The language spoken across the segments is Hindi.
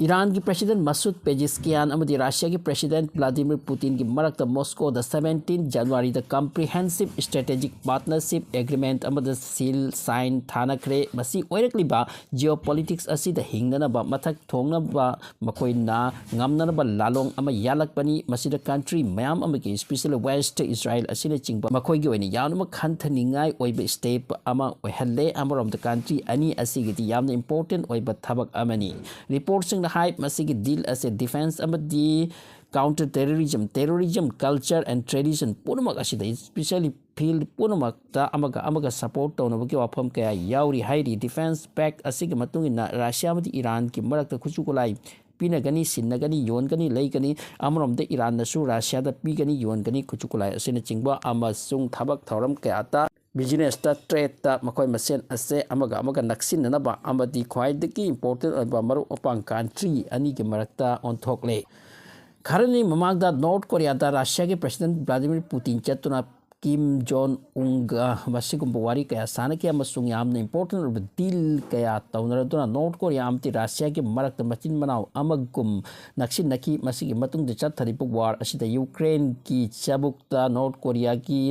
ईरान की प्रेसिडेंट मसूद पेजिस्कियान अमदी रशिया की प्रेसिडेंट व्लादिमीर पुतिन की मरक्ता मॉस्को द 17 जनवरी द कॉम्प्रिहेंसिव स्ट्रेटेजिक पार्टनरशिप एग्रीमेंट अमद सील साइन थानखरे मसी ओइरक्लिबा जियोपॉलिटिक्स असिद हिंगनबा मथक थोंगनबा मखोइना ngamnanaba lalong ama yalakpani masida country mayam amagi especially west israel asina chingba makhoigi oina yawnama khanthaningai oiba step ama oihalle amarom the country ani asigiti yamna important oiba thabak amani reports the hype masigi deal as a defense amadi counter terrorism culture and tradition punamak asida especially field punamak ta amaga support tonabagi wafam kaya yauri hairi defense pact asigi matungina russia amadi iran ki marakta khuchukulai pinagani sinnagani yongani leigani amromda iran nasu russia da pigani yongani khuchukulai asina chingba amasung thabak thoram kaya business ta trade ta makoi masen ase amaga naksin na ba amadi khwai de ki important ba maru opang country ani ki marakta on thokle kharani mamagda north korea da russia ke president vladimir putin chatuna kim jong un ga masigum wari kaya sana ki amasung yamna important deal kaya taunara duna north korea amti russia ke marakta machin manaw amagum naksin naki masigi matung de chathari war asida ukraine ki chabukta north korea ki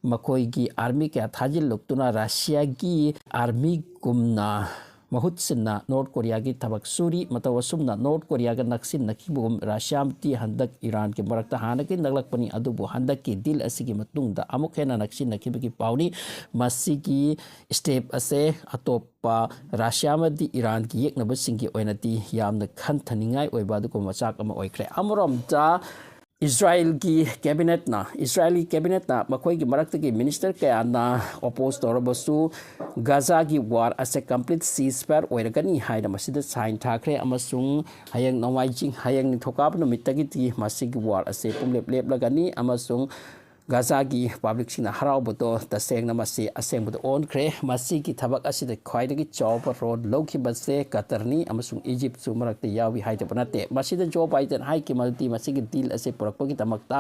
मकोई की आर्मी के थाजिल लुक्तुना रशिया की आर्मी गुमना महूत सिन्ना नॉर्थ कोरिया की थबक सूरी मतवसुमना नॉर्थ कोरिया का नक्सिन नकीबुम रशियामती हंदक ईरान के मरक्ता हानकी नगलकपनी अदुबु हंदक की दिल असिगी मतुंगदा अमुक हेना नक्सिन नकीबकी पावनी मसिगी स्टेप असे अतोपा रशियामदी ईरान की येकनबसिंगी ओइनती यामना खंथनिंगाई ओइबा दुको मचाक अमा ओइख्रे अमरोमदा इस्राइली कैबिनेट ना मखोई की मरक्त की मिनिस्टर कया ना ओपोज तौरबसु गाजा की वार असे कंप्लीट सीजफायर ओइरगनी हाइना मसिद साइन थाखरे अमसुंग हयंग नवाइजिंग हयंग निथोकाब नुमितगी ती मसिगी वार असे पुमलेप लेपलगनी अमसुंग गाजा की पब्लिक सिंह हराउबतो तसेंग नमसी असेंबदो ओनख्रे मसी की थबक असिद ख्वाइदगी चौब रोड लौखिबसे कतरनी अमसुंग इजिप्ट सु मरक्ते यावी हाइदे बनते मसिद जो बाइडेन हाइ की मल्टी मसिगी डील असे पुरक्पगी तमक्ता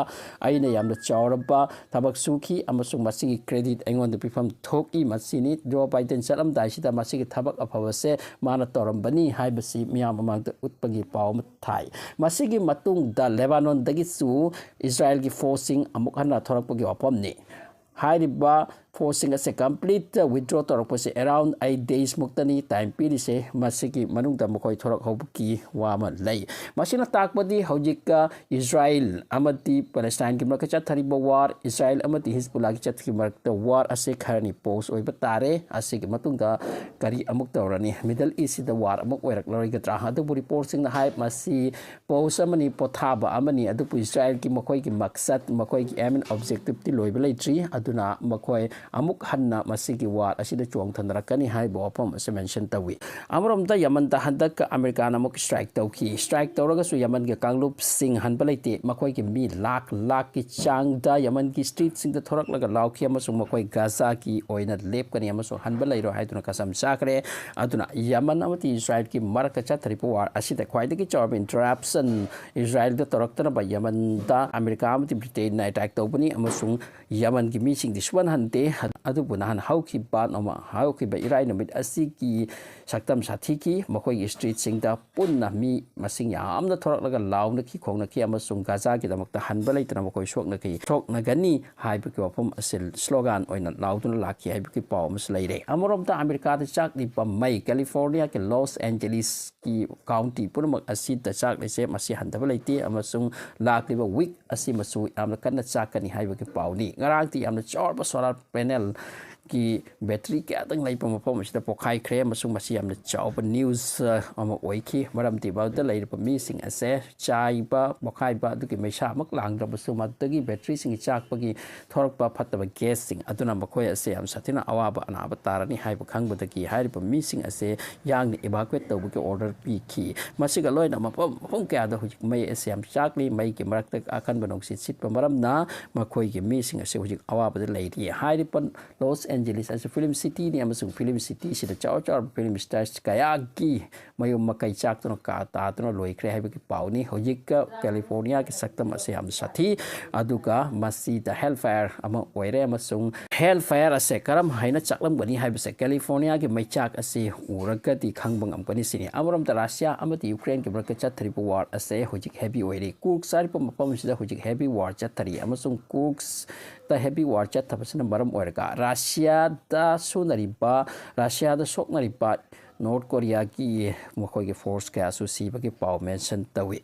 आइना यामना चौरबा थबक सुखी अमसुंग मसिगी क्रेडिट एंगोन पिफम थोकी मसिनी जो बाइडेन चलम दाइसिदा मसिगी थबक अफवसे माना तौरंबनी हाइबसी मियाम अमंगद उत्पगी पाव थाई मसिगी मतुंग द लेबानोन दगी सु इस्राएल की फोर्सिंग अमुक हना थोरक्पगी वापमनी हाइरिबा फोर्सिंग से कंप्लीट विथड्रॉ तौरपसे अराउंड 8 days मुक्तनी टाइम पीरिसे मसिगी मनुंगदा मखोय थोरक होबकी वामा लई मसिना ताकबदी हौजिका इस्राएल अमदी पैलेस्टाइन की मरक चथरिबा वार इस्राएल अमदी हिजबुल्लाह की चथकी मरक वार असे खरनी पोस्ट ओइबा तारे असिगी मतुंगदा करी अमुक तौरनी मिडल ईस्ट द वार अमुक ओइरक लरिगद्रा अदुबु रिपोर्टिंग हाइ मसी पोस्ट अमनी पोथाबा अमनी अदुबु इस्राएल की मखोय की मकसद मखोय की एम एंड ऑब्जेक्टिव ति लोइबा लेट्री अदुना मखोय अमुक हन्ना मसिगी वार असिद चोंग थंदरकनी हाइ बोफम असे मेंशन तवी अमरमदा यमन ता हंदक अमेरिका अमुक स्ट्राइक तौकी स्ट्राइक तौरगसु यमन के कांगलुप सिंह हनबा लेते मखोय की मी लाख लाख की चांग दा यमन की स्ट्रीट सिंह द थोरकलगा लाउखी अमसु मखोय गाजा की ओइना लेपकनी अमसु हनबा लेरो हाइदुना कसम साखरे अदुना यमन अमति इस्राएल की मरक चथरिपो वार असिद ख्वाइदगी चौब इंटरप्शन इस्राएल द तौरक्तना बा यमन दा अमेरिका अमति ब्रिटेन ना अटैक तौबनी अमसु यमन की मी सिंह दिसवन हनते अदुबु नहन हाउकी बान अमा हाउकी बा इराइ नमित असि की सक्तम साथी की मखोई स्ट्रीट सिंगदा पुन्ना मी मसिंग यामना थोरकलगा लाउना की खोंगना की अमसुंग गाजा की दमकता हनबा लेतना मखोई सोकना की थोकना गनी हाइबकी वफम असिल स्लोगन ओइना लाउदुना लाखी हाइबकी पाव मस लैरे अमरोमता अमेरिका द चाकली मई कैलिफोर्निया के लॉस एंजेलिस की काउंटी पुनमक असि द चाकलेसे मसि हनदबा लेते अमसुंग लाखलिबा वीक असि मसु यामना कन्ना चाकनी हाइबकी पावनी ngaraangti yamna chorba solar panel की बैटरी क्या तंग लाई पम पम सिदा पोखाई ख्रे मसुंग मसि यामना चाव न्यूज अमा ओइखी मरमति बाउदा लैरप मी सिंग असे चाइबा पोखाई बा दुकी मैसा मक लांगद्रबसु मदगी बैटरी सिंग चाकपगी थोरकपा फत्तबा गैस सिंग अदुना मखोय असे याम साथिना अवाबा अनाबा तारनी हाइबा खंगबदगी हाइरप मी सिंग असे यांगनि इवाकुएट तौबकी ऑर्डर पीखी मसिगा लोइना मपम मपम क्या द हुजिक मै असे याम चाकली मै के मरकत अखन बनोंग सिट सिट मरमना मखोय के मी सिंग असे हुजिक अवाबा लैरि हाइरप लॉस एंजेलिस फिल्म सिटी ने फिल्म सिटी चाव चाव फिल्म स्टार्स कया की मयूम मकई चाकन का तादन लोख्रे है पानी हजिक कैलिफोर्निया की सक्तम से साथी हेल फायर हेल फायर से करम है चाकलमगनी है कैलिफोर्निया की मैचाक उरगदी खबनी सिनी रशिया यूक्रेन की मरक चतरीब वार असे हजिक हेवी ओरी कुक सारिप मफम हजिक हेवी वार चतरी कुक्स हेवी वार चतबसना मरम ओरगा रशिया सोकनरीब नॉर्थ कोरिया की मखोई फोर्स क्या सिबगी पाव मेंशन तवी।